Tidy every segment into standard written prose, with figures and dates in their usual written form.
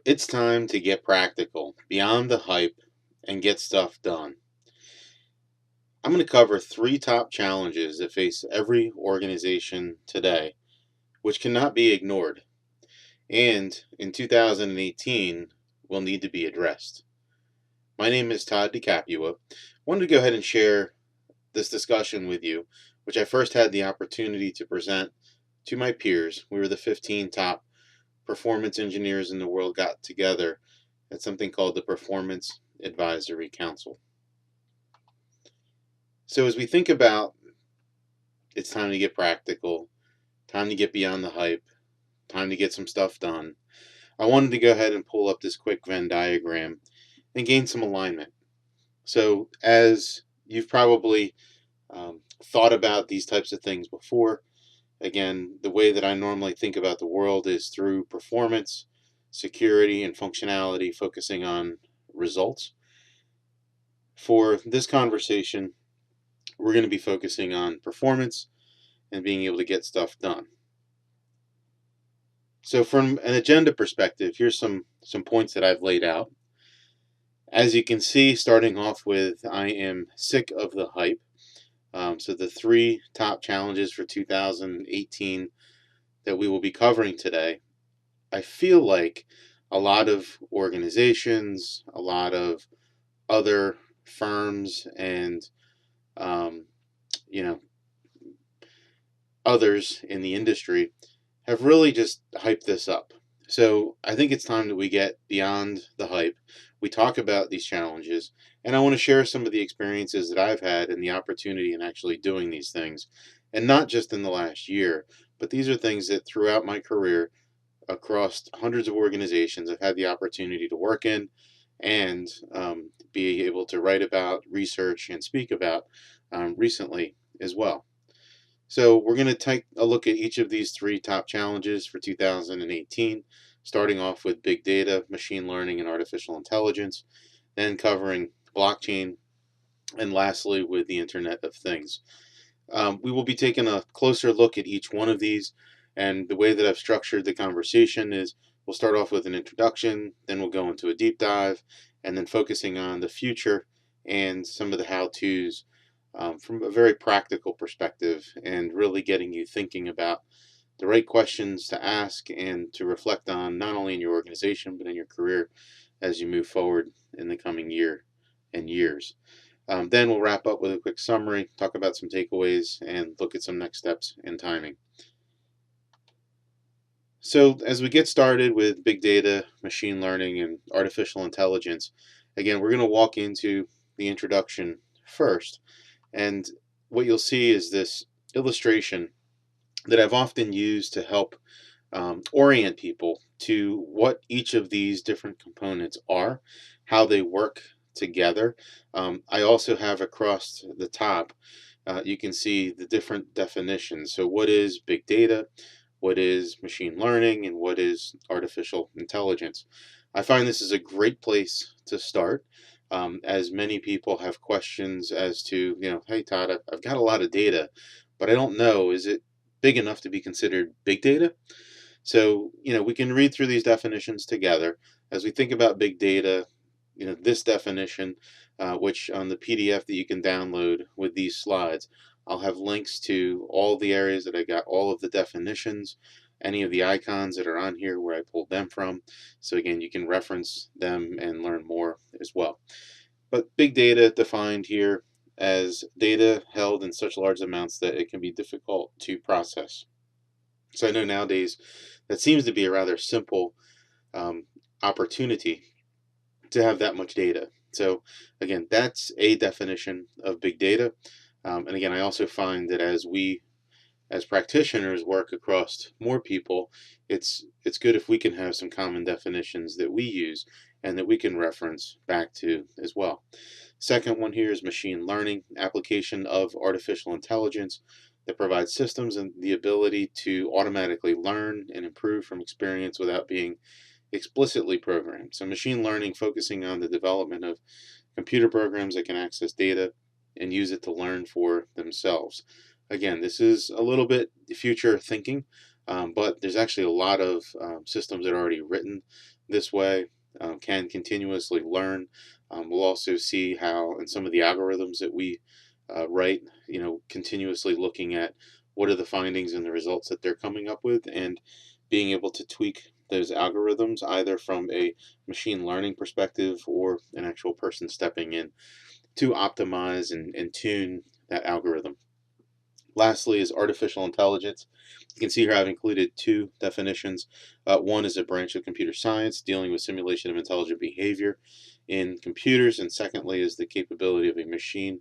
It's time to get practical, beyond the hype, and get stuff done. I'm going to cover three top challenges that face every organization today, which cannot be ignored, and in 2018 will need to be addressed. My name is Todd DeCapua. I wanted to go ahead and share this discussion with you, which I first had the opportunity to present to my peers. We were the 15 top performance engineers in the world got together at something called the Performance Advisory Council. So as we think about it's time to get practical, time to get beyond the hype, time to get some stuff done, I wanted to go ahead and pull up this quick Venn diagram and gain some alignment. So as you've probably thought about these types of things before, again, the way that I normally think about the world is through performance, security, and functionality, focusing on results. For this conversation, we're going to be focusing on performance and being able to get stuff done. So from an agenda perspective, here's some points that I've laid out. As you can see, starting off with, I am sick of the hype. So the three top challenges for 2018 that we will be covering today, I feel like a lot of organizations, a lot of other firms, and um, you know others in the industry have really just hyped this up. So I think it's time that we get beyond the hype. We talk about these challenges, and I want to share some of the experiences that I've had and the opportunity in actually doing these things. And not just in the last year, but these are things that throughout my career, across hundreds of organizations, I've had the opportunity to work in and be able to write about, research, and speak about recently as well. So we're going to take a look at each of these three top challenges for 2018, starting off with big data, machine learning, and artificial intelligence, then covering blockchain, and lastly with the Internet of Things. We will be taking a closer look at each one of these, and the way that I've structured the conversation is we'll start off with an introduction, then we'll go into a deep dive, and then focusing on the future and some of the how-tos from a very practical perspective, and really getting you thinking about the right questions to ask and to reflect on, not only in your organization but in your career as you move forward in the coming year and years. Then we'll wrap up with a quick summary, talk about some takeaways, and look at some next steps and timing. So as we get started with big data, machine learning, and artificial intelligence, again, we're going to walk into the introduction first. And what you'll see is this illustration that I've often used to help orient people to what each of these different components are, how they work together. I also have across the top, you can see the different definitions. So, what is big data? What is machine learning? And what is artificial intelligence? I find this is a great place to start. As many people have questions as to, hey, Todd, I've got a lot of data, but I don't know, is it big enough to be considered big data? So, we can read through these definitions together. As we think about big data, this definition, which on the PDF that you can download with these slides, I'll have links to all the areas that I got all of the definitions, any of the icons that are on here where I pulled them from. So again, you can reference them and learn more as well. But big data defined here as data held in such large amounts that it can be difficult to process. So I know nowadays that seems to be a rather simple um, opportunity to have that much data. So again, that's a definition of big data. And again, I also find that as we as practitioners work across more people, it's good if we can have some common definitions that we use and that we can reference back to as well. Second one here is machine learning, application of artificial intelligence that provides systems and the ability to automatically learn and improve from experience without being explicitly programmed. So machine learning focusing on the development of computer programs that can access data and use it to learn for themselves. Again, this is a little bit future thinking, But there's actually a lot of systems that are already written this way, can continuously learn. We'll also see how in some of the algorithms that we write, continuously looking at what are the findings and the results that they're coming up with, and being able to tweak those algorithms either from a machine learning perspective or an actual person stepping in to optimize and tune that algorithm. Lastly is artificial intelligence. You can see here I've included two definitions. One is a branch of computer science dealing with simulation of intelligent behavior in computers, and secondly is the capability of a machine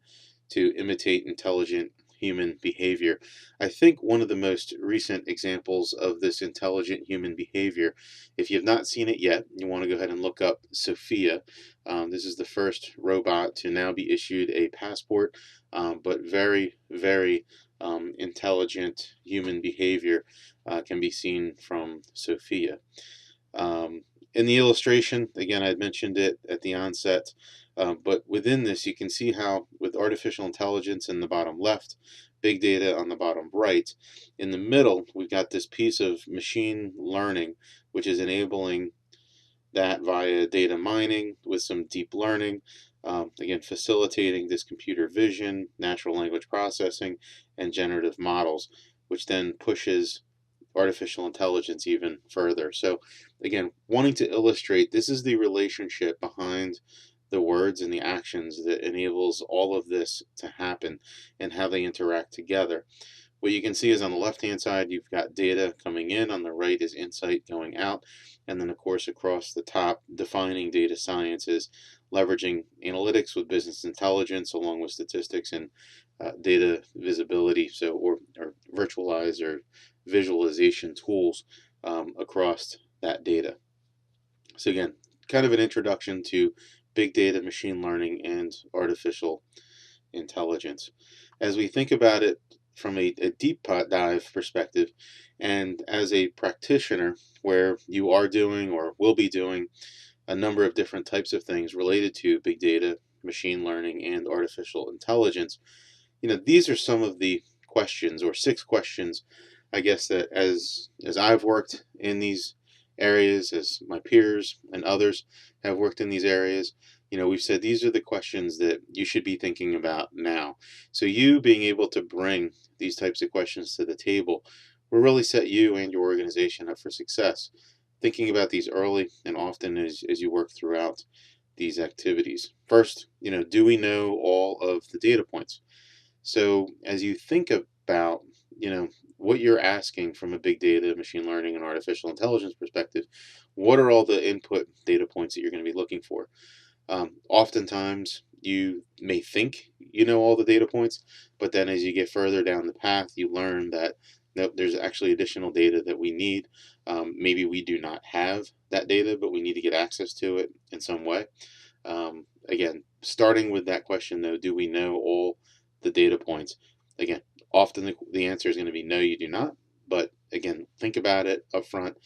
to imitate intelligent human behavior. I think one of the most recent examples of this intelligent human behavior, if you have not seen it yet, you want to go ahead and look up Sophia. This is the first robot to now be issued a passport, but very, very intelligent human behavior can be seen from Sophia. Um, in the illustration, again, I had mentioned it at the onset, but within this, you can see how with artificial intelligence in the bottom left, big data on the bottom right, in the middle, we've got this piece of machine learning, which is enabling that via data mining with some deep learning, again, facilitating this computer vision, natural language processing, and generative models, which then pushes artificial intelligence even further. So, again, wanting to illustrate this is the relationship behind the words and the actions that enables all of this to happen and how they interact together. What you can see is on the left-hand side, you've got data coming in. On the right is insight going out. And then, of course, across the top, defining data sciences, leveraging analytics with business intelligence, along with statistics and data visibility, or virtualize or visualization tools across that data. So again, kind of an introduction to big data, machine learning, and artificial intelligence. As we think about it from a deep dive perspective, and as a practitioner, where you are doing or will be doing a number of different types of things related to big data, machine learning, and artificial intelligence, these are some of the questions, or six questions, I guess, that as I've worked in these areas, as my peers and others have worked in these areas, we've said these are the questions that you should be thinking about now. So you being able to bring these types of questions to the table will really set you and your organization up for success. Thinking about these early and often as you work throughout these activities. First, do we know all of the data points? So as you think about, what you're asking from a big data, machine learning, and artificial intelligence perspective, what are all the input data points that you're going to be looking for? Oftentimes, you may think you know all the data points, but then as you get further down the path, you learn that no, there's actually additional data that we need. Maybe we do not have that data, but we need to get access to it in some way. Again, starting with that question though, do we know all the data points? Again, often the answer is going to be no, you do not. But again, think about it up front.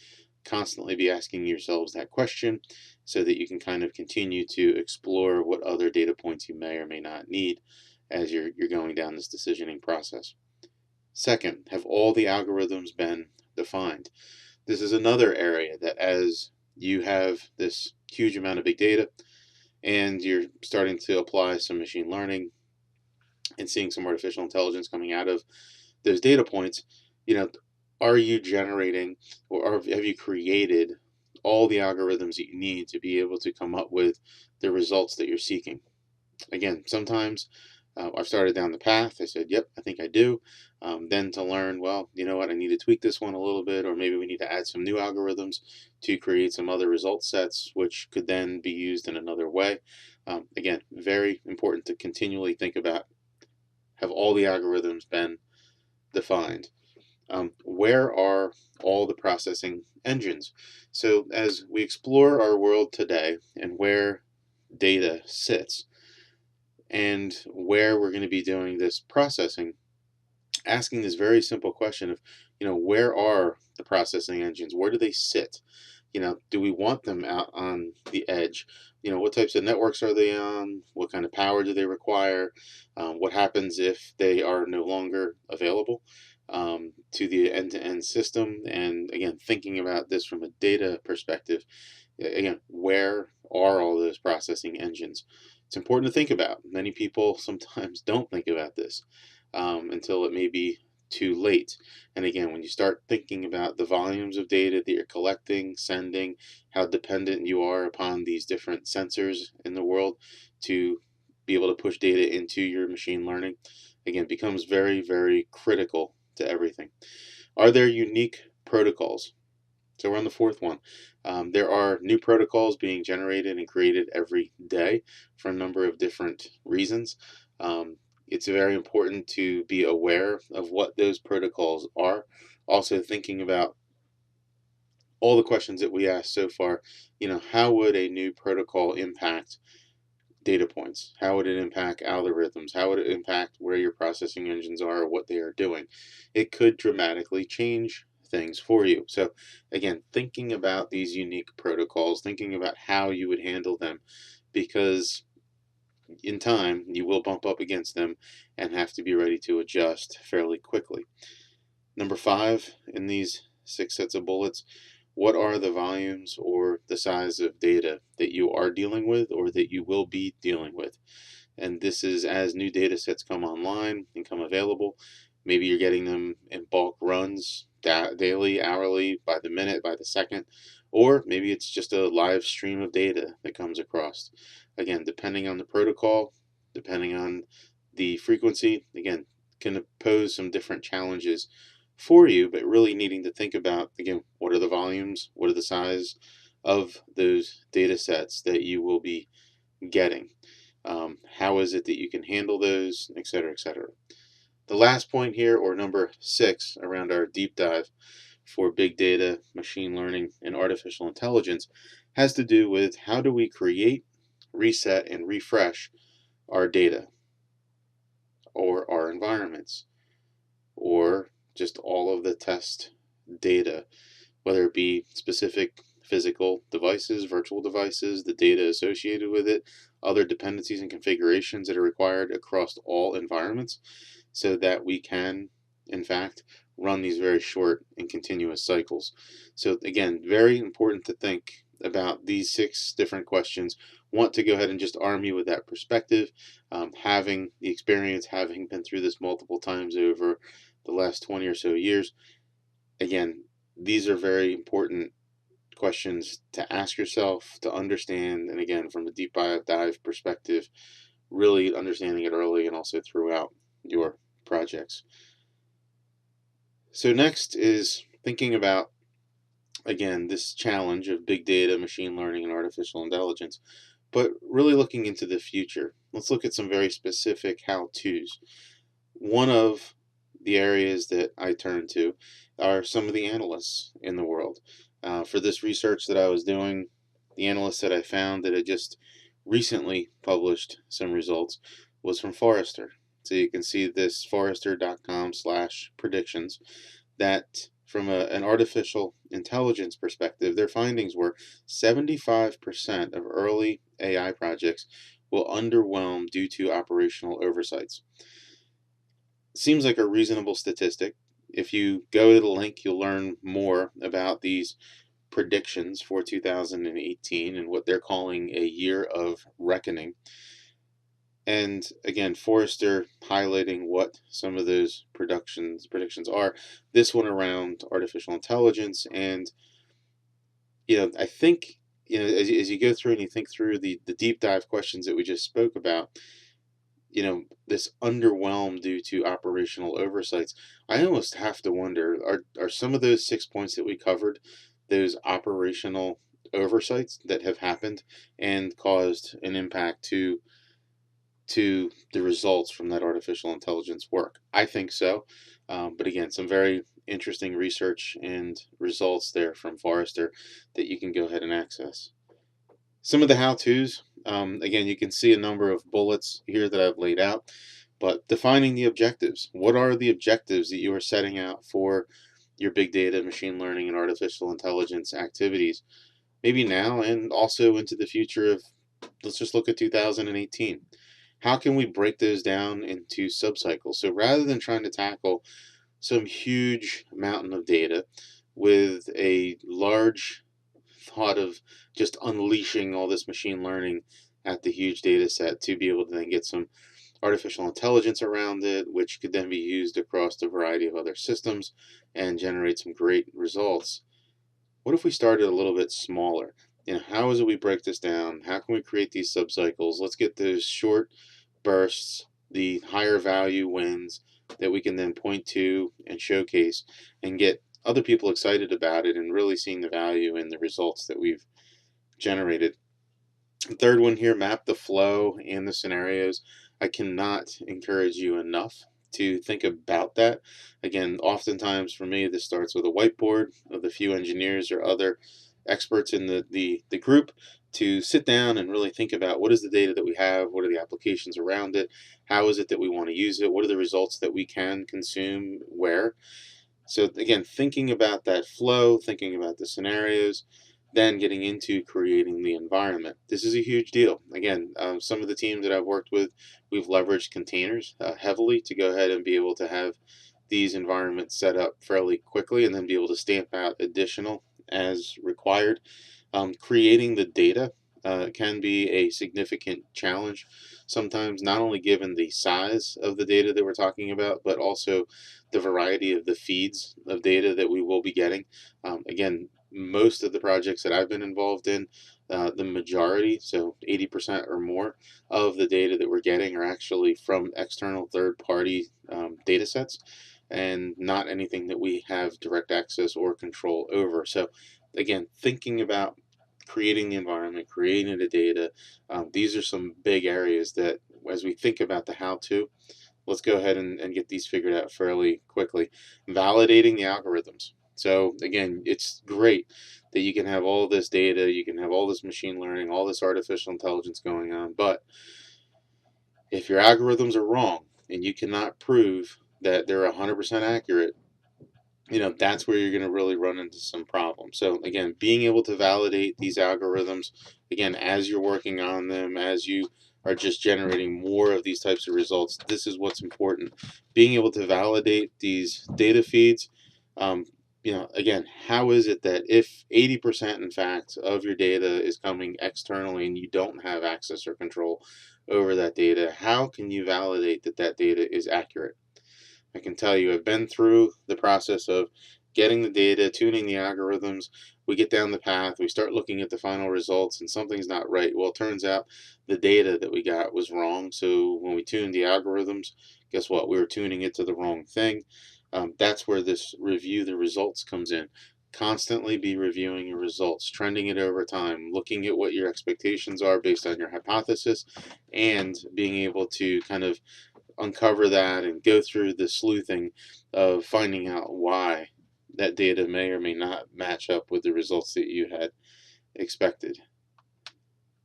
Constantly be asking yourselves that question so that you can kind of continue to explore what other data points you may or may not need as you're going down this decisioning process. Second, have all the algorithms been defined? This is another area that as you have this huge amount of big data and you're starting to apply some machine learning and seeing some artificial intelligence coming out of those data points, you know, are you generating or have you created all the algorithms that you need to be able to come up with the results that you're seeking? Again, sometimes I've started down the path. I said, yep, I think I do. Then to learn, well, you know what, I need to tweak this one a little bit, or maybe we need to add some new algorithms to create some other result sets, which could then be used in another way. Again, very important to continually think about, have all the algorithms been defined? Where are all the processing engines? So as we explore our world today and where data sits and where we're going to be doing this processing, asking this very simple question of, where are the processing engines? Where do they sit? Do we want them out on the edge? What types of networks are they on? What kind of power do they require? What happens if they are no longer available? to the end-to-end system. And again, thinking about this from a data perspective, again, where are all those processing engines? It's important to think about. Many people sometimes don't think about this until it may be too late. And again, when you start thinking about the volumes of data that you're collecting, sending, how dependent you are upon these different sensors in the world to be able to push data into your machine learning, again, becomes very, very critical to everything. Are there unique protocols? So we're on the fourth one. There are new protocols being generated and created every day for a number of different reasons. It's very important to be aware of what those protocols are. Also, thinking about all the questions that we asked so far, how would a new protocol impact data points? How would it impact algorithms? How would it impact where your processing engines are or what they are doing? It could dramatically change things for you. So, again, thinking about these unique protocols, thinking about how you would handle them, because in time you will bump up against them and have to be ready to adjust fairly quickly. Number five in these 6 sets of bullets: what are the volumes or the size of data that you are dealing with or that you will be dealing with? And this is as new data sets come online and come available. Maybe you're getting them in bulk runs, daily, hourly, by the minute, by the second, or maybe it's just a live stream of data that comes across. Again, depending on the protocol, depending on the frequency, again, can pose some different challenges for you, but really needing to think about, again, what are the volumes, what are the size of those data sets that you will be getting. How is it that you can handle those, et cetera, et cetera. The last point here, or number 6, around our deep dive for big data, machine learning, and artificial intelligence, has to do with how do we create, reset, and refresh our data or our environments or just all of the test data, whether it be specific physical devices, virtual devices, the data associated with it, other dependencies and configurations that are required across all environments, so that we can, in fact, run these very short and continuous cycles. So, again, very important to think about these 6 different questions. Want to go ahead and just arm you with that perspective, having the experience, having been through this multiple times over the last 20 or so years. Again, these are very important questions to ask yourself, to understand, and again, from a deep dive perspective, really understanding it early and also throughout your projects. So next is thinking about, again, this challenge of big data, machine learning, and artificial intelligence, but really looking into the future. Let's look at some very specific how-tos. One of the areas that I turn to are some of the analysts in the world. For this research that I was doing, the analyst that I found that had just recently published some results was from Forrester. So you can see this forrester.com/predictions, that from an artificial intelligence perspective, their findings were 75% of early AI projects will underwhelm due to operational oversights. Seems like a reasonable statistic. If you go to the link, you'll learn more about these predictions for 2018 and what they're calling a year of reckoning. And again, Forrester highlighting what some of those predictions are. This one around artificial intelligence, and I think as you go through and you think through the deep dive questions that we just spoke about, this underwhelm due to operational oversights, I almost have to wonder, are some of those 6 points that we covered those operational oversights that have happened and caused an impact to the results from that artificial intelligence work? I think so. But again, some very interesting research and results there from Forrester that you can go ahead and access. Some of the how-tos, again, you can see a number of bullets here that I've laid out, but defining the objectives. What are the objectives that you are setting out for your big data, machine learning, and artificial intelligence activities? Maybe now and also into the future of, let's just look at 2018. How can we break those down into subcycles? So rather than trying to tackle some huge mountain of data with a large thought of just unleashing all this machine learning at the huge data set to be able to then get some artificial intelligence around it, which could then be used across a variety of other systems and generate some great results. What if we started a little bit smaller? How is it we break this down? How can we create these subcycles? Let's get those short bursts, the higher value wins that we can then point to and showcase and get other people excited about it and really seeing the value in the results that we've generated. The third one here, map the flow and the scenarios. I cannot encourage you enough to think about that. Again, oftentimes for me, this starts with a whiteboard of the few engineers or other experts in the group to sit down and really think about what is the data that we have, what are the applications around it, how is it that we want to use it, what are the results that we can consume where. So again, thinking about that flow, thinking about the scenarios, then getting into creating the environment. This is a huge deal. Again, some of the teams that I've worked with, we've leveraged containers heavily to go ahead and be able to have these environments set up fairly quickly and then be able to stamp out additional as required. Creating the data can be a significant challenge sometimes, not only given the size of the data that we're talking about, but also the variety of the feeds of data that we will be getting. Again, most of the projects that I've been involved in, the majority, so 80% or more of the data that we're getting are actually from external third-party data sets and not anything that we have direct access or control over. So again, thinking about creating the environment, creating the data, these are some big areas that as we think about the how-to, let's go ahead and get these figured out fairly quickly. Validating the algorithms. So again, it's great that you can have all this data, you can have all this machine learning, all this artificial intelligence going on, but if your algorithms are wrong and you cannot prove that they're 100% accurate, that's where you're going to really run into some problems. So again, being able to validate these algorithms, again, as you're working on them, as you are just generating more of these types of results, this is what's important. Being able to validate these data feeds. Again, how is it that if 80% in fact of your data is coming externally and you don't have access or control over that data, how can you validate that that data is accurate? I can tell you, I've been through the process of getting the data, tuning the algorithms. We get down the path, we start looking at the final results, and something's not right. Well, it turns out the data that we got was wrong. So when we tuned the algorithms, guess what? We were tuning it to the wrong thing. That's where this review the results comes in. Constantly be reviewing your results, trending it over time, looking at what your expectations are based on your hypothesis, and being able to kind of uncover that and go through the sleuthing of finding out why that data may or may not match up with the results that you had expected.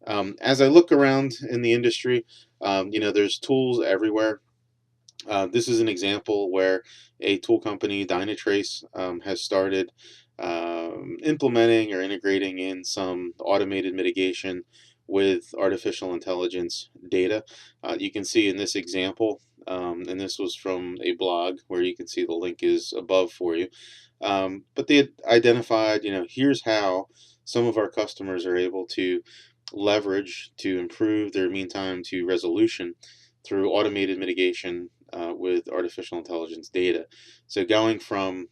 As I look around in the industry, there's tools everywhere. This is an example where a tool company, Dynatrace, has started implementing or integrating in some automated mitigation with artificial intelligence data. You can see in this example, and this was from a blog where you can see the link is above for you. But they had identified, here's how some of our customers are able to leverage to improve their mean time to resolution through automated mitigation with artificial intelligence data. So going from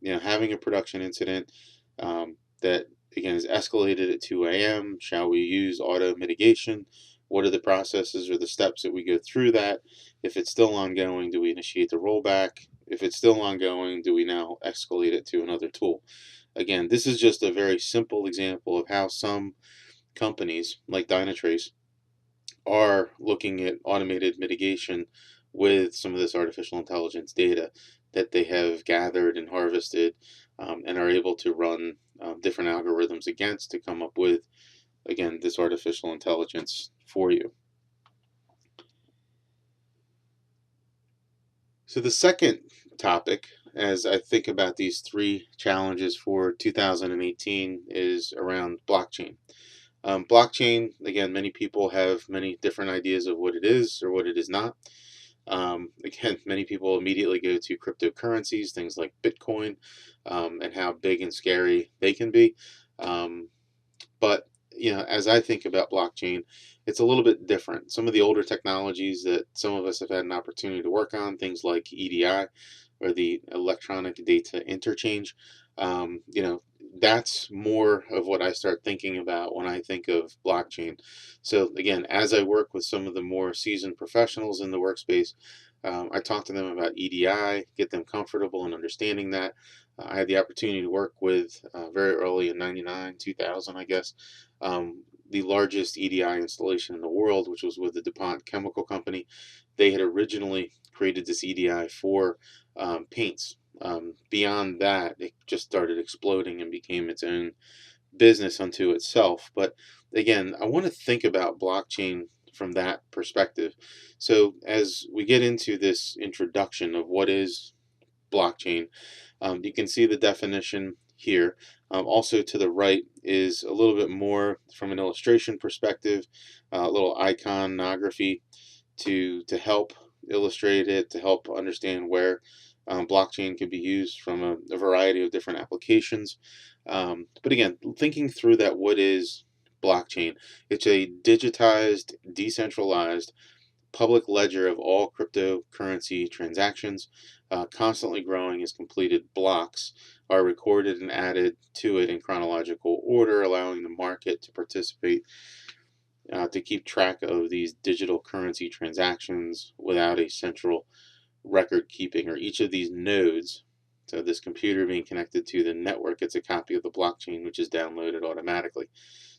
having a production incident that again is escalated at 2 a.m. Shall we use auto mitigation? What are the processes or the steps that we go through that? If it's still ongoing, do we initiate the rollback? If it's still ongoing, do we now escalate it to another tool? Again, this is just a very simple example of how some companies like Dynatrace are looking at automated mitigation with some of this artificial intelligence data that they have gathered and harvested and are able to run different algorithms against to come up with, again, this artificial intelligence for you. So the second topic, as I think about these three challenges for 2018, is around blockchain. Blockchain, again, many people have many different ideas of what it is or what it is not. Again, many people immediately go to cryptocurrencies, things like Bitcoin, and how big and scary they can be. Um, but as I think about blockchain, it's a little bit different. Some of the older technologies that some of us have had an opportunity to work on, things like EDI or the electronic data interchange, that's more of what I start thinking about when I think of blockchain. So again, as I work with some of the more seasoned professionals in the workspace, I talk to them about EDI, get them comfortable in understanding that. I had the opportunity to work with very early in 99, 2000, I guess, the largest EDI installation in the world, which was with the DuPont Chemical Company. They had originally created this EDI for paints. Beyond that, it just started exploding and became its own business unto itself. But again, I want to think about blockchain from that perspective. So, as we get into this introduction of what is blockchain, you can see the definition here. Also to the right is a little bit more from an illustration perspective, a little iconography to help illustrate it, to help understand where blockchain can be used from a variety of different applications. But again, thinking through that, what is blockchain? It's a digitized, decentralized public ledger of all cryptocurrency transactions, constantly growing as completed blocks are recorded and added to it in chronological order, allowing the market to participate to keep track of these digital currency transactions without a central record keeping, or each of these nodes. So this computer being connected to the network gets a copy of the blockchain, which is downloaded automatically.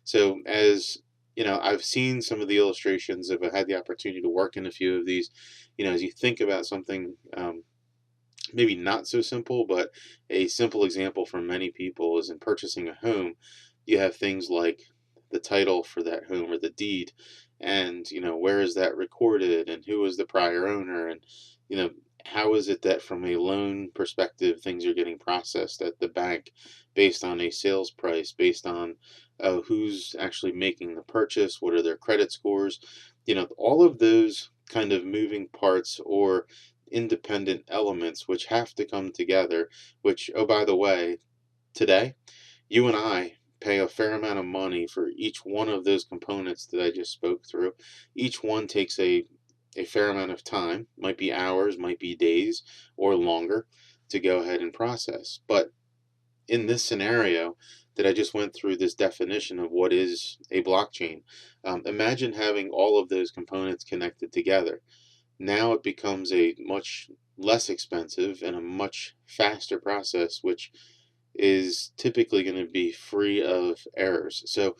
So as I've seen some of the illustrations. I've had the opportunity to work in a few of these. As you think about something, maybe not so simple, but a simple example for many people is in purchasing a home. You have things like the title for that home or the deed, and where is that recorded, and who is the prior owner, and you know how is it that from a loan perspective things are getting processed at the bank based on a sales price, based on who's actually making the purchase, what are their credit scores, all of those kind of moving parts or independent elements which have to come together, which, oh, by the way, today, you and I pay a fair amount of money for each one of those components that I just spoke through. Each one takes a fair amount of time, might be hours, might be days, or longer to go ahead and process. But in this scenario that I just went through, this definition of what is a blockchain, imagine having all of those components connected together. Now it becomes a much less expensive and a much faster process, which is typically going to be free of errors. So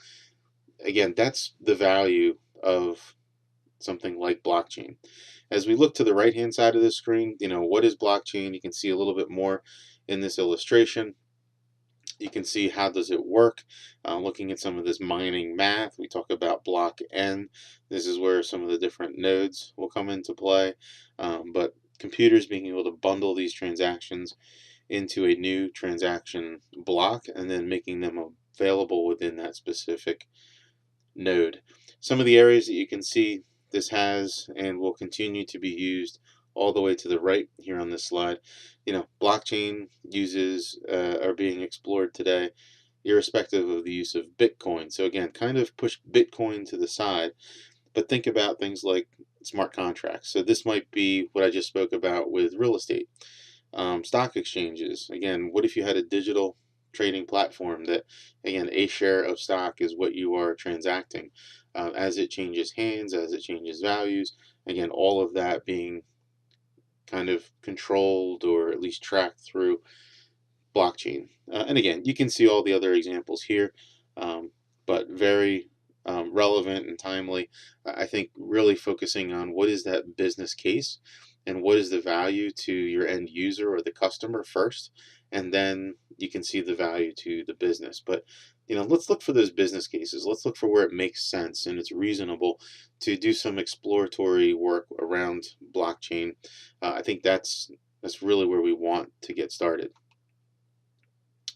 again, that's the value of something like blockchain. As we look to the right hand side of the screen, what is blockchain? You can see a little bit more in this illustration. You can see how does it work. Looking at some of this mining math, we talk about block N. This is where some of the different nodes will come into play. But computers being able to bundle these transactions into a new transaction block and then making them available within that specific node. Some of the areas that you can see this has and will continue to be used all the way to the right here on this slide. Blockchain uses are being explored today, irrespective of the use of Bitcoin. So again, kind of push Bitcoin to the side, but think about things like smart contracts. So this might be what I just spoke about with real estate, stock exchanges. Again, what if you had a digital trading platform that, again, a share of stock is what you are transacting, as it changes hands, as it changes values. Again, all of that being kind of controlled or at least tracked through blockchain. And again, you can see all the other examples here, but very relevant and timely. I think really focusing on what is that business case and what is the value to your end user or the customer first, and then you can see the value to the business. But let's look for those business cases. Let's look for where it makes sense and it's reasonable to do some exploratory work around blockchain. I think that's really where we want to get started.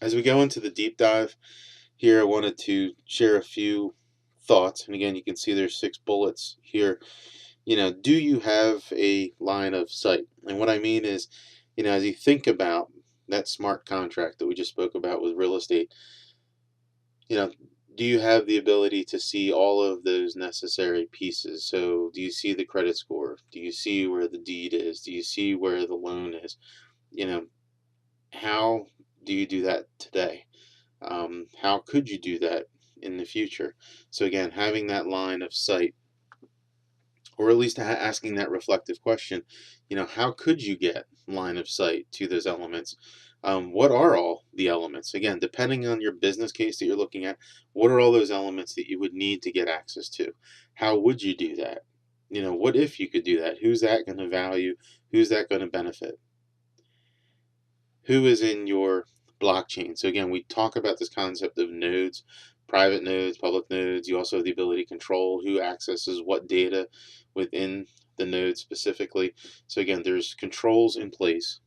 As we go into the deep dive here, I wanted to share a few thoughts. And again, you can see there's 6 bullets here. Do you have a line of sight? And what I mean is, as you think about that smart contract that we just spoke about with real estate, you know, do you have the ability to see all of those necessary pieces? So, do you see the credit score? Do you see where the deed is? Do you see where the loan is? You know, how do you do that today? How could you do that in the future? So, again, having that line of sight, or at least asking that reflective question, how could you get line of sight to those elements? What are all the elements? Again, depending on your business case that you're looking at, what are all those elements that you would need to get access to? How would you do that? What if you could do that? Who's that going to value? Who's that going to benefit? Who is in your blockchain? So again, we talk about this concept of nodes, private nodes, public nodes. You also have the ability to control who accesses what data within the node specifically. So again, there's controls in place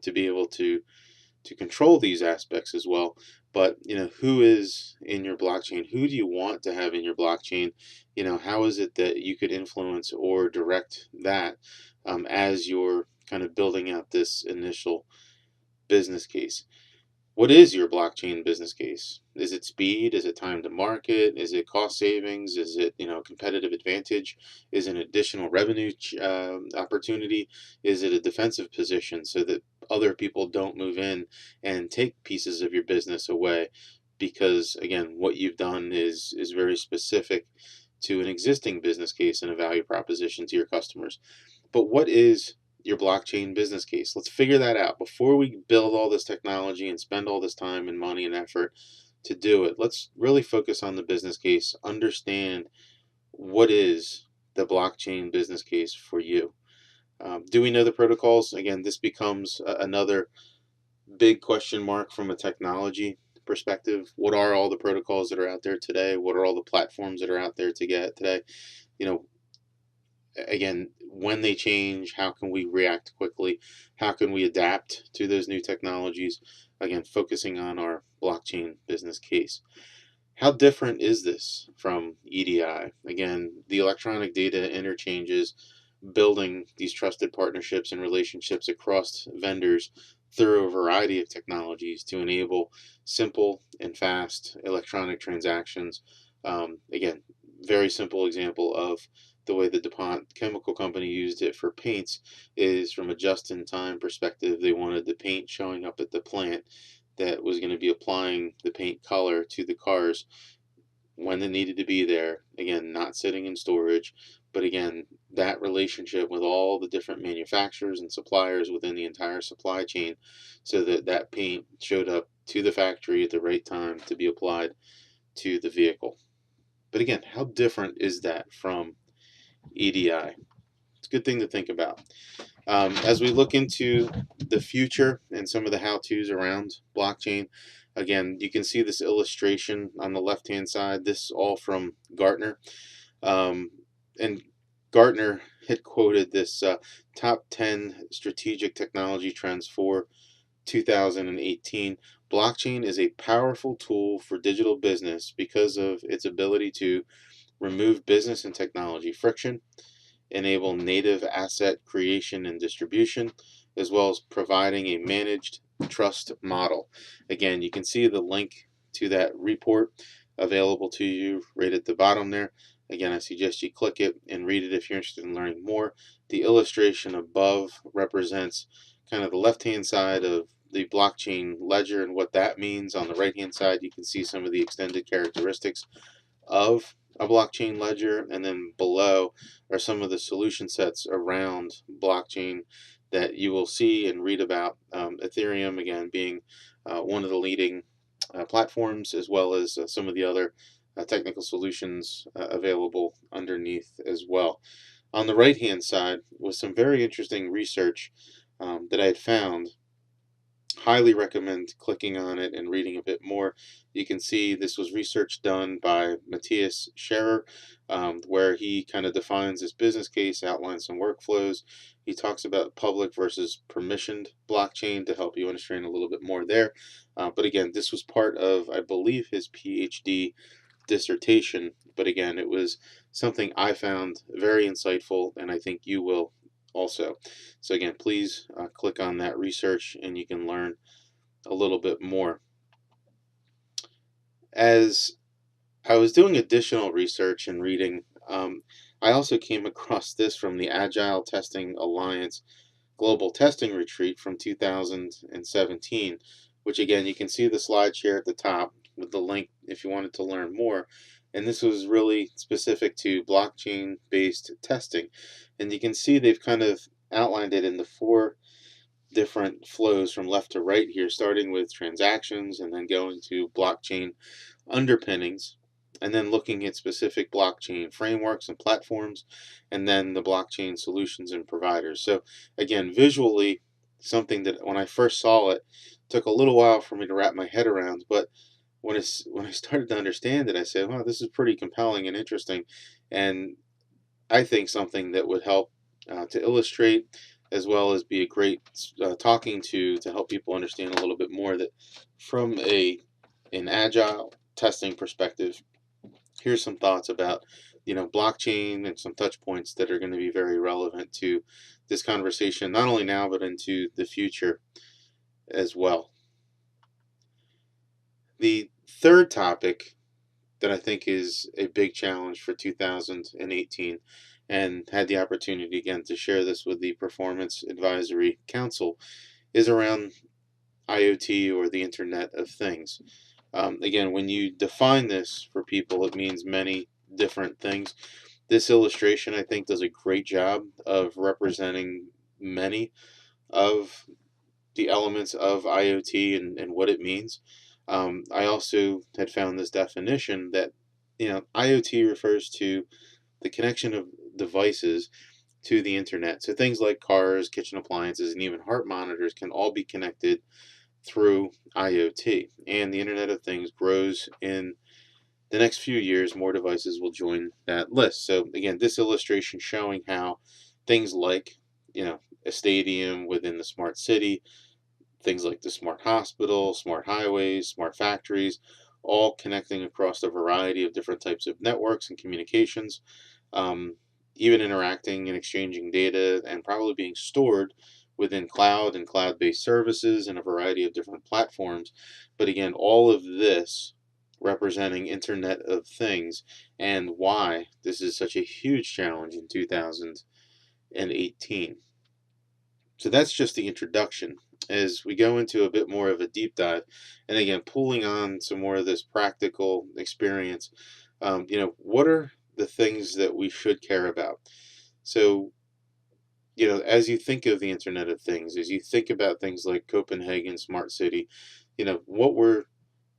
to be able to control these aspects as well. But who is in your blockchain? Who do you want to have in your blockchain? How is it that you could influence or direct that as you're kind of building out this initial business case? What is your blockchain business case? Is it speed? Is it time to market? Is it cost savings? Is it competitive advantage? Is it an additional revenue opportunity? Is it a defensive position so that other people don't move in and take pieces of your business away? Because again, what you've done is very specific to an existing business case and a value proposition to your customers. But what is your blockchain business case? Let's figure that out before we build all this technology and spend all this time and money and effort to do it. Let's really focus on the business case, understand what is the blockchain business case for you. Do we know the protocols? Again, this becomes another big question mark from a technology perspective. What are all the protocols that are out there today? What are all the platforms that are out there to get today? You know, again, when they change, how can we react quickly? How can we adapt to those new technologies? Again, focusing on our blockchain business case. How different is this from EDI? Again, the electronic data interchanges, building these trusted partnerships and relationships across vendors through a variety of technologies to enable simple and fast electronic transactions. Again, very simple example of the way the DuPont chemical company used it for paints is from a just-in-time perspective. They wanted the paint showing up at the plant that was going to be applying the paint color to the cars when it needed to be there. Again, not sitting in storage, but again, that relationship with all the different manufacturers and suppliers within the entire supply chain so that that paint showed up to the factory at the right time to be applied to the vehicle. But again, how different is that from EDI? It's a good thing to think about. As we look into the future and some of the how-tos around blockchain, again, you can see this illustration on the left-hand side. This is all from Gartner. And Gartner had quoted this top 10 strategic technology trends for 2018. Blockchain is a powerful tool for digital business because of its ability to remove business and technology friction, enable native asset creation and distribution, as well as providing a managed trust model. Again, you can see the link to that report available to you right at the bottom there. Again, I suggest you click it and read it if you're interested in learning more. The illustration above represents kind of the left-hand side of the blockchain ledger and what that means. On the right-hand side, you can see some of the extended characteristics of a blockchain ledger, and then below are some of the solution sets around blockchain that you will see and read about. Ethereum, again, being one of the leading platforms, as well as some of the other technical solutions available underneath as well. On the right hand side was some very interesting research that I had found. Highly recommend clicking on it and reading a bit more. You can see this was research done by Matthias Scherer, where he kind of defines this business case, outlines some workflows. He talks about public versus permissioned blockchain to help you understand a little bit more there. But again, this was part of, I believe, his PhD dissertation, but again, it was something I found very insightful, and I think you will also. So again, please click on that research and you can learn a little bit more. As I was doing additional research and reading, I also came across this from the Agile Testing Alliance Global Testing Retreat from 2017, which again, you can see the slide share at the top with the link if you wanted to learn more. And this was really specific to blockchain based testing. And you can see they've kind of outlined it in the four different flows from left to right here, starting with transactions and then going to blockchain underpinnings, and then looking at specific blockchain frameworks and platforms, and then the blockchain solutions and providers. So again, visually, something that when I first saw it took a little while for me to wrap my head around, but when I started to understand it, I said, "Wow, this is pretty compelling and interesting," and I think something that would help to illustrate as well as be a great talking to help people understand a little bit more that from an agile testing perspective, here's some thoughts about blockchain and some touch points that are going to be very relevant to this conversation, not only now but into the future as well. The third topic that I think is a big challenge for 2018, and had the opportunity again to share this with the Performance Advisory Council, is around IoT, or the Internet of Things. Again, when you define this for people, it means many different things. This illustration, I think, does a great job of representing many of the elements of IoT and what it means. I also had found this definition that IoT refers to the connection of devices to the internet. So things like cars, kitchen appliances, and even heart monitors can all be connected through IoT. And the Internet of Things grows in the next few years. More devices will join that list. So again, this illustration showing how things like a stadium within the smart city, things like the smart hospital, smart highways, smart factories, all connecting across a variety of different types of networks and communications, um, even interacting and exchanging data, and probably being stored within cloud and cloud based services and a variety of different platforms. But again, all of this representing Internet of Things, and why this is such a huge challenge in 2018. So that's just the introduction. As we go into a bit more of a deep dive, and again, pulling on some more of this practical experience, what are the things that we should care about? So, as you think of the Internet of Things, as you think about things like Copenhagen Smart City, what were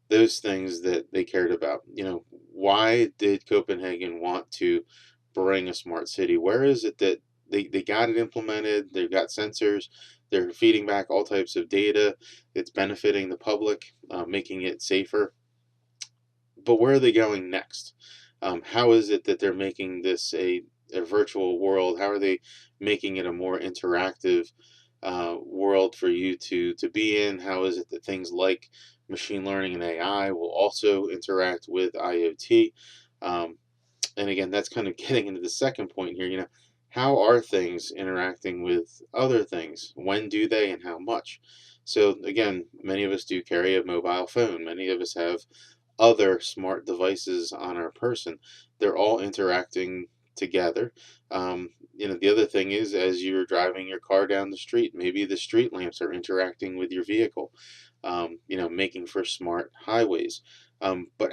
those things that they cared about? Why did Copenhagen want to bring a smart city? Where is it that they got it implemented? They've got sensors. They're feeding back all types of data. It's benefiting the public, making it safer. But where are they going next? How is it that they're making this a virtual world? How are they making it a more interactive world for you to be in? How is it that things like machine learning and AI will also interact with IoT? Um, and again, that's kind of getting into the second point here. How are things interacting with other things? When do they, and how much? So again, many of us do carry a mobile phone. Many of us have other smart devices on our person. They're all interacting together. The other thing is, as you're driving your car down the street, maybe the street lamps are interacting with your vehicle, making for smart highways. But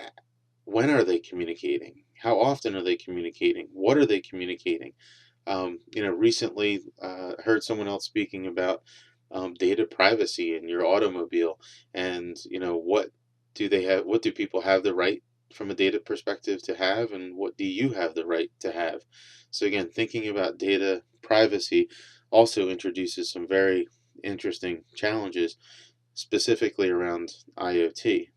when are they communicating? How often are they communicating? What are they communicating? Recently heard someone else speaking about data privacy in your automobile, and what do people have the right from a data perspective to have, and what do you have the right to have? So again, thinking about data privacy also introduces some very interesting challenges, specifically around IoT.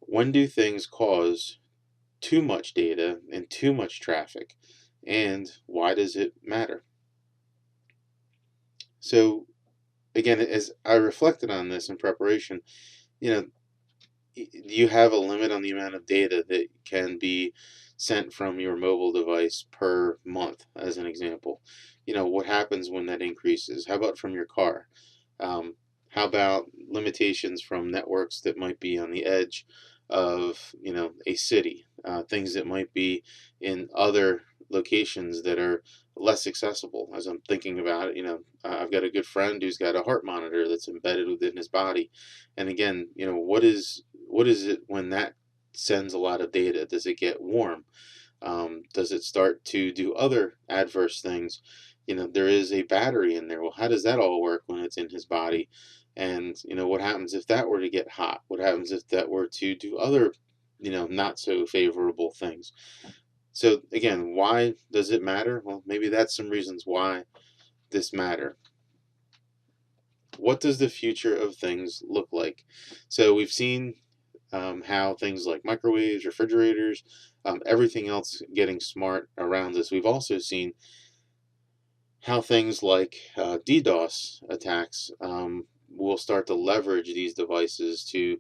When do things cause too much data and too much traffic, and why does it matter? So again, as I reflected on this in preparation, you know, you have a limit on the amount of data that can be sent from your mobile device per month, as an example. What happens when that increases? How about from your car? Um, how about limitations from networks that might be on the edge of, a city? Things that might be in other locations that are less accessible. As I'm thinking about it, I've got a good friend who's got a heart monitor that's embedded within his body. And again, what is it when that sends a lot of data? Does it get warm? Does it start to do other adverse things? There is a battery in there. Well, how does that all work when it's in his body? And what happens if that were to get hot? What happens if that were to do other, not so favorable things? So again, why does it matter? Well, maybe that's some reasons why this matter. What does the future of things look like? So we've seen how things like microwaves, refrigerators, everything else getting smart around us. We've also seen how things like DDoS attacks will start to leverage these devices to,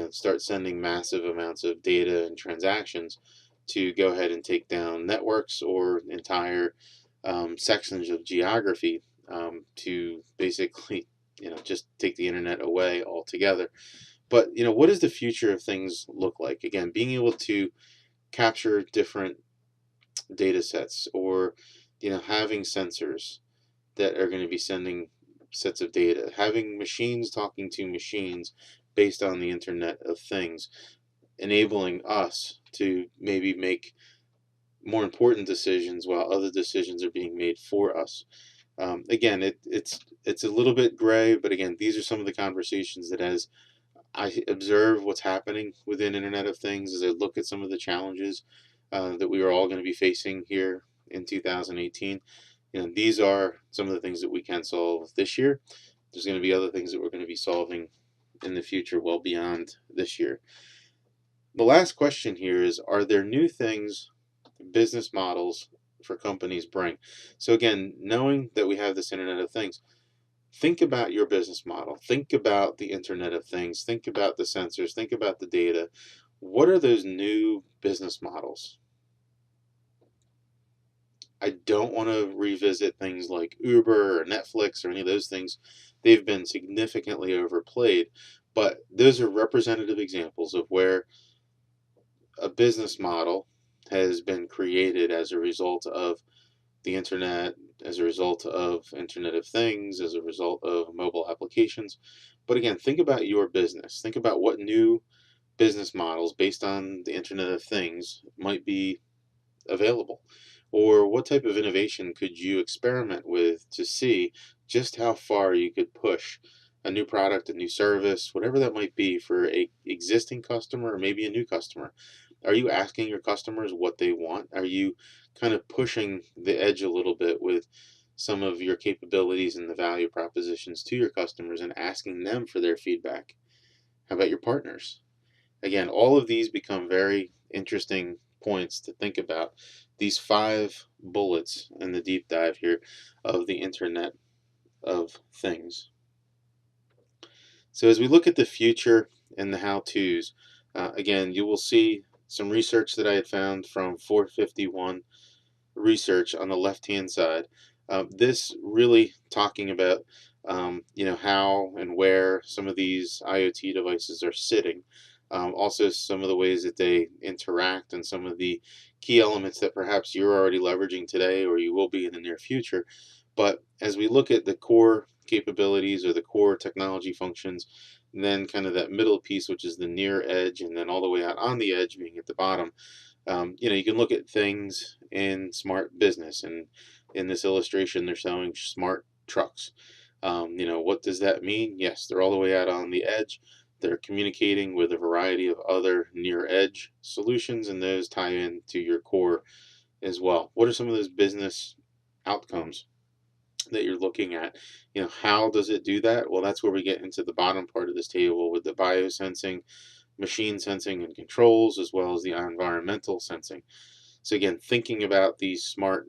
start sending massive amounts of data and transactions to go ahead and take down networks or entire sections of geography to basically, just take the internet away altogether. But what does the future of things look like? Again, being able to capture different data sets, or having sensors that are going to be sending sets of data, having machines talking to machines based on the Internet of Things, enabling us to maybe make more important decisions while other decisions are being made for us. Again, it's a little bit gray, but again, these are some of the conversations that, as I observe what's happening within Internet of Things, as I look at some of the challenges that we are all going to be facing here in 2018. These are some of the things that we can solve this year. There's going to be other things that we're going to be solving in the future, well beyond this year. The last question here is: are there new things, business models for companies bring? So again, knowing that we have this Internet of Things, think about your business model. Think about the Internet of Things. Think about the sensors. Think about the data. What are those new business models? I don't want to revisit things like Uber or Netflix or any of those things. They've been significantly overplayed, but those are representative examples of where a business model has been created as a result of the internet, as a result of Internet of Things, as a result of mobile applications. But again, think about your business. Think about what new business models based on the Internet of Things might be available, or what type of innovation could you experiment with to see just how far you could push a new product, a new service, whatever that might be, for a existing customer or maybe a new customer. Are you asking your customers what they want? Are you kind of pushing the edge a little bit with some of your capabilities and the value propositions to your customers and asking them for their feedback? How about your partners? Again, all of these become very interesting points to think about. These 5 bullets in the deep dive here of the Internet of Things. So as we look at the future and the how-tos, again, you will see some research that I had found from 451 Research on the left-hand side. This really talking about how and where some of these IoT devices are sitting. Also, some of the ways that they interact and some of the key elements that perhaps you're already leveraging today or you will be in the near future. But as we look at the core capabilities or the core technology functions, and then kind of that middle piece, which is the near edge, and then all the way out on the edge being at the bottom, you can look at things in smart business, and in this illustration, they're showing smart trucks. What does that mean? Yes, they're all the way out on the edge. They're communicating with a variety of other near edge solutions, and those tie into your core as well. What are some of those business outcomes that you're looking at? How does it do that? Well, that's where we get into the bottom part of this table with the biosensing, machine sensing and controls, as well as the environmental sensing. So again, thinking about these smart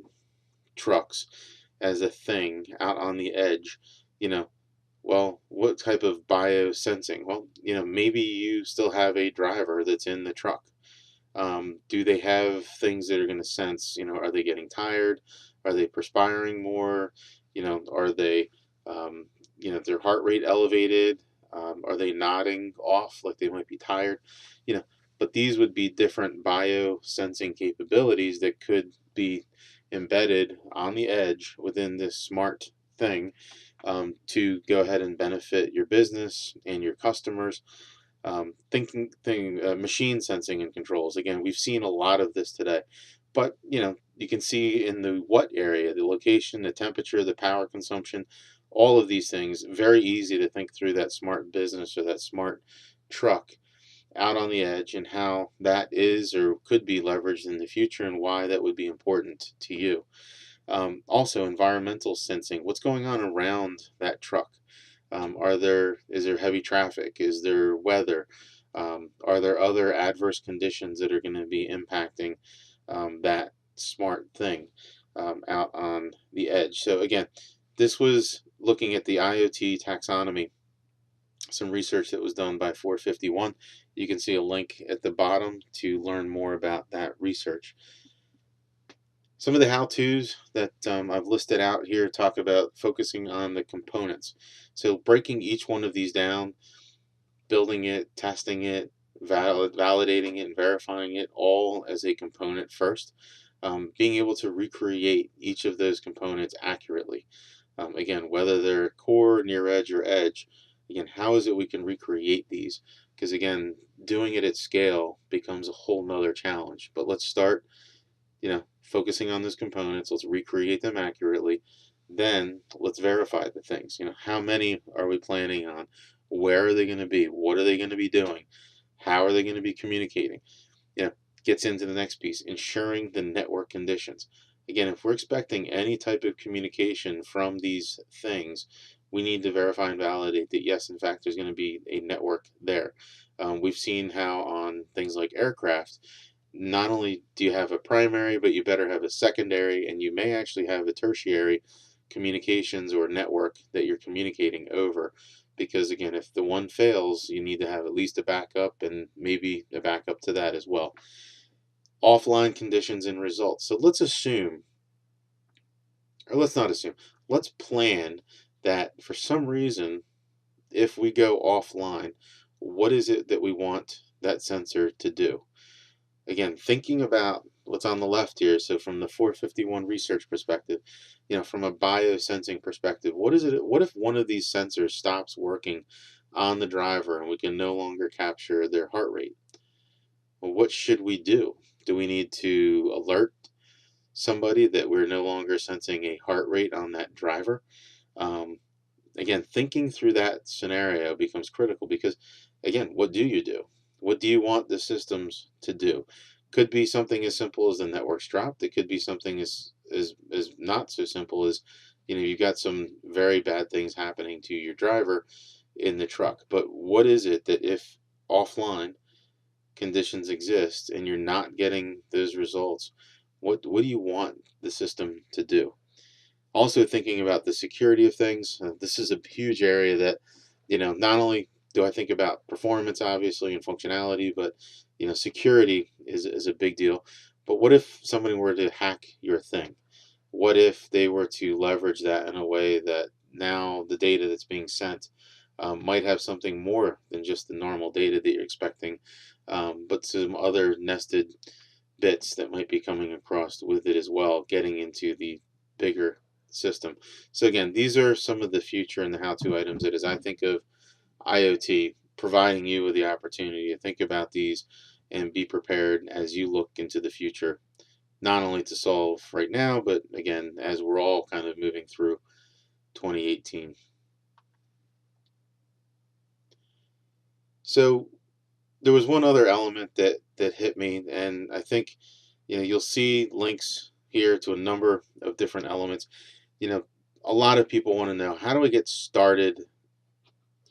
trucks as a thing out on the edge, you know, Well, what type of biosensing? Well, maybe you still have a driver that's in the truck. Do they have things that are going to sense, are they getting tired? Are they perspiring more? Are they, um, their heart rate elevated? Are they nodding off like they might be tired? You know, but these would be different biosensing capabilities that could be embedded on the edge within this smart thing, to go ahead and benefit your business and your customers. Machine sensing and controls. Again, we've seen a lot of this today, but you can see in the what area, the location, the temperature, the power consumption, all of these things. Very easy to think through that smart business or that smart truck out on the edge, and how that is or could be leveraged in the future, and why that would be important to you. Also, environmental sensing. What's going on around that truck? Is there heavy traffic? Is there weather? Are there other adverse conditions that are going to be impacting that smart thing out on the edge? So again, this was looking at the IoT taxonomy, some research that was done by 451. You can see a link at the bottom to learn more about that research. Some of the how-tos that I've listed out here talk about focusing on the components. So breaking each one of these down, building it, testing it, validating it, and verifying it all as a component first. Being able to recreate each of those components accurately. Again, whether they're core, near edge, or edge, again, how is it we can recreate these? Because again, doing it at scale becomes a whole nother challenge. But let's start, focusing on those components. Let's recreate them accurately. Then let's verify the things. How many are we planning on? Where are they going to be? What are they going to be doing? How are they going to be communicating? You know, Gets into the next piece, ensuring the network conditions. Again, if we're expecting any type of communication from these things, we need to verify and validate that yes, in fact, there's going to be a network there. We've seen how on things like aircraft, not only do you have a primary, but you better have a secondary, and you may actually have a tertiary communications or network that you're communicating over. Because again, if the one fails, you need to have at least a backup, and maybe a backup to that as well. Offline conditions and results. So let's assume, or let's not assume, let's plan that for some reason, if we go offline, what is it that we want that sensor to do? Again, thinking about what's on the left here, so from the 451 research perspective, from a biosensing perspective, what if one of these sensors stops working on the driver and we can no longer capture their heart rate? Well, what should we do? Do we need to alert somebody that we're no longer sensing a heart rate on that driver? Um, Again, thinking through that scenario becomes critical, because again, what do you do? What do you want the systems to do? Could be something as simple as the network's dropped. It could be something as not so simple as, you've got some very bad things happening to your driver in the truck. But what is it that, if offline conditions exist and you're not getting those results, what do you want the system to do? Also, thinking about the security of things. This is a huge area that, not only do I think about performance, obviously, and functionality, but, security is a big deal. But what if somebody were to hack your thing? What if they were to leverage that in a way that now the data that's being sent might have something more than just the normal data that you're expecting, but some other nested bits that might be coming across with it as well, getting into the bigger system. So again, these are some of the future and the how-to items that, as I think of IoT, providing you with the opportunity to think about these and be prepared as you look into the future, not only to solve right now, but again, as we're all kind of moving through 2018. So there was one other element that hit me, and I think, you'll see links here to a number of different elements. You know, a lot of people want to know, how do I get started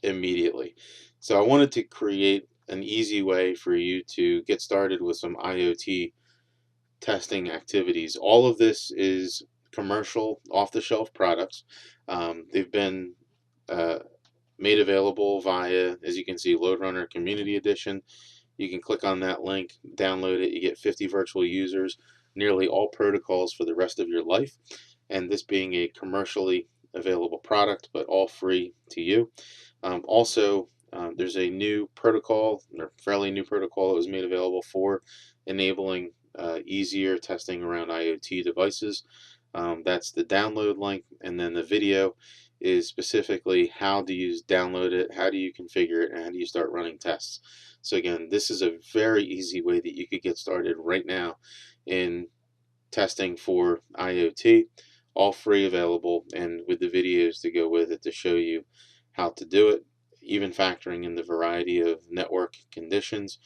immediately? So I wanted to create an easy way for you to get started with some IoT testing activities. All of this is commercial, off the shelf products. They've been uh, made available via, as you can see, LoadRunner Community Edition. You can click on that link, download it, you get 50 virtual users, nearly all protocols for the rest of your life, and this being a commercially available product, but all free to you. Also, there's a new protocol, or fairly new protocol, that was made available for enabling easier testing around IoT devices. That's the download link, and then the video is specifically how do you download it, how do you configure it, and how do you start running tests. So again, this is a very easy way that you could get started right now in testing for IoT, all free, available, and with the videos to go with it to show you how to do it, even factoring in the variety of network conditions.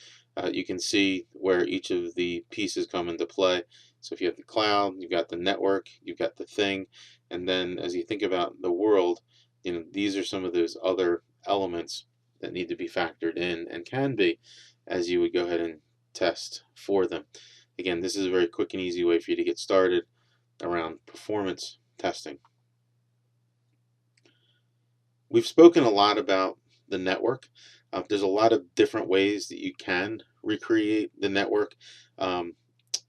You can see where each of the pieces come into play. So if you have the cloud, you've got the network, you've got the thing, and then as you think about the world, these are some of those other elements that need to be factored in and can be as you would go ahead and test for them. Again, this is a very quick and easy way for you to get started around performance testing. We've spoken a lot about the network. There's a lot of different ways that you can recreate the network. Um,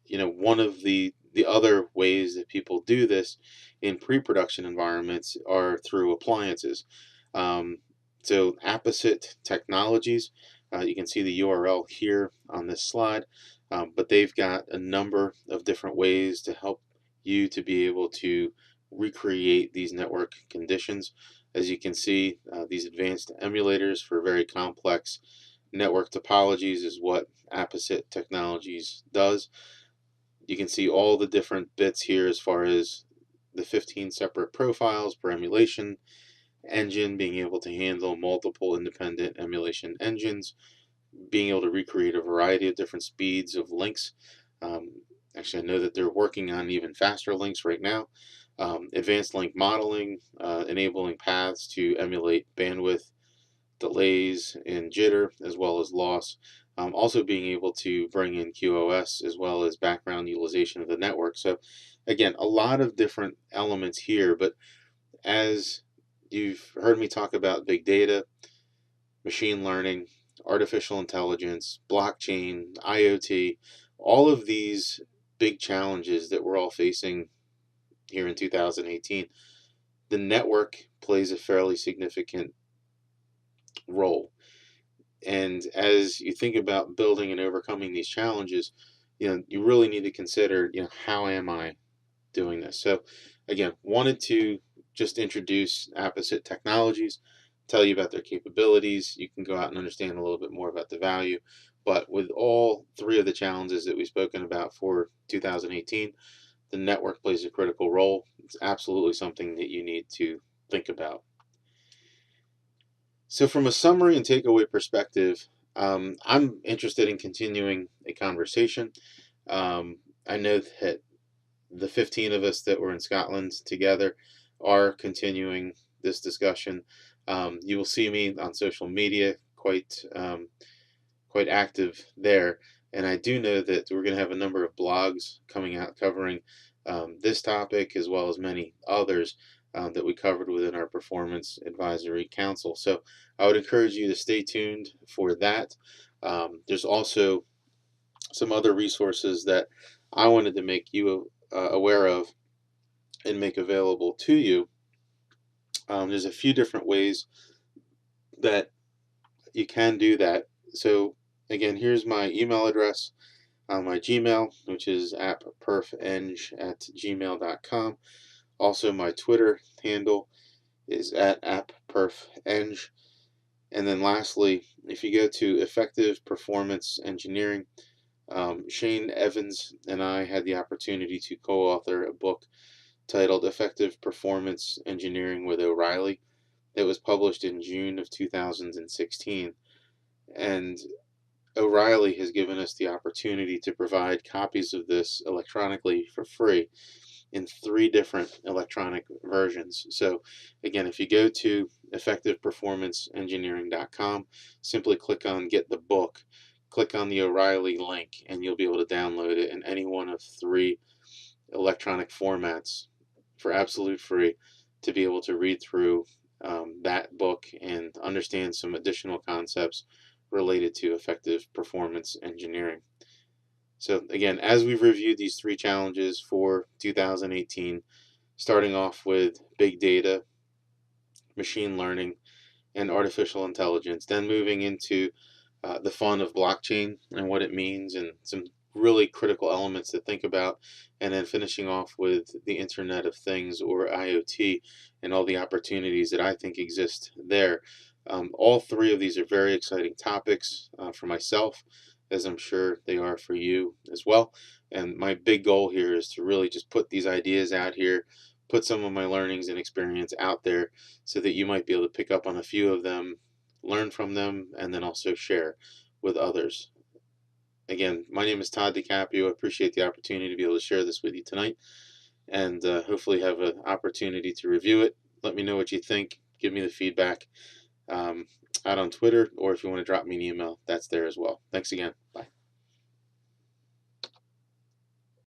one of the other ways that people do this in pre-production environments are through appliances. Um, so Apposite Technologies, you can see the URL here on this slide, but they've got a number of different ways to help you to be able to recreate these network conditions. As you can see, these advanced emulators for very complex network topologies is what Apposite Technologies does. You can see all the different bits here as far as the 15 separate profiles per emulation engine, being able to handle multiple independent emulation engines, being able to recreate a variety of different speeds of links. Um, Actually, I know that they're working on even faster links right now. Advanced link modeling, enabling paths to emulate bandwidth, delays, and jitter, as well as loss. Also being able to bring in QoS as well as background utilization of the network. So again, a lot of different elements here, but as you've heard me talk about big data, machine learning, artificial intelligence, blockchain, IoT, all of these big challenges that we're all facing here in 2018, the network plays a fairly significant role. And as you think about building and overcoming these challenges, you really need to consider, how am I doing this? So again, wanted to just introduce Apposite Technologies, tell you about their capabilities. You can go out and understand a little bit more about the value. But with all three of the challenges that we've spoken about for 2018, the network plays a critical role. It's absolutely something that you need to think about. So from a summary and takeaway perspective, I'm interested in continuing a conversation. I know that the 15 of us that were in Scotland together are continuing this discussion. You will see me on social media quite active there, and I do know that we're going to have a number of blogs coming out covering this topic as well as many others that we covered within our Performance Advisory Council. So I would encourage you to stay tuned for that. There's also some other resources that I wanted to make you aware of and make available to you. There's a few different ways that you can do that. So again, here's my email address on my Gmail, which is appperfeng@gmail.com. Also, my Twitter handle is @appperfeng. And then lastly, if you go to Effective Performance Engineering, Shane Evans and I had the opportunity to co-author a book titled Effective Performance Engineering with O'Reilly that was published in June of 2016. And O'Reilly has given us the opportunity to provide copies of this electronically for free in 3 different electronic versions. So again, if you go to effectiveperformanceengineering.com, simply click on Get the Book, click on the O'Reilly link, and you'll be able to download it in any one of 3 electronic formats for absolute free to be able to read through that book and understand some additional concepts related to effective performance engineering. So again, as we've reviewed these three challenges for 2018, starting off with big data, machine learning, and artificial intelligence, then moving into the fun of blockchain and what it means and some really critical elements to think about, and then finishing off with the Internet of Things, or IoT, and all the opportunities that I think exist there. All three of these are very exciting topics for myself, as I'm sure they are for you as well. And my big goal here is to really just put these ideas out here, put some of my learnings and experience out there so that you might be able to pick up on a few of them, learn from them, and then also share with others. Again, my name is Todd DiCaprio. I appreciate the opportunity to be able to share this with you tonight, and hopefully have an opportunity to review it. Let me know what you think. Give me the feedback um, out on Twitter, or if you want to drop me an email, that's there as well. Thanks again. Bye.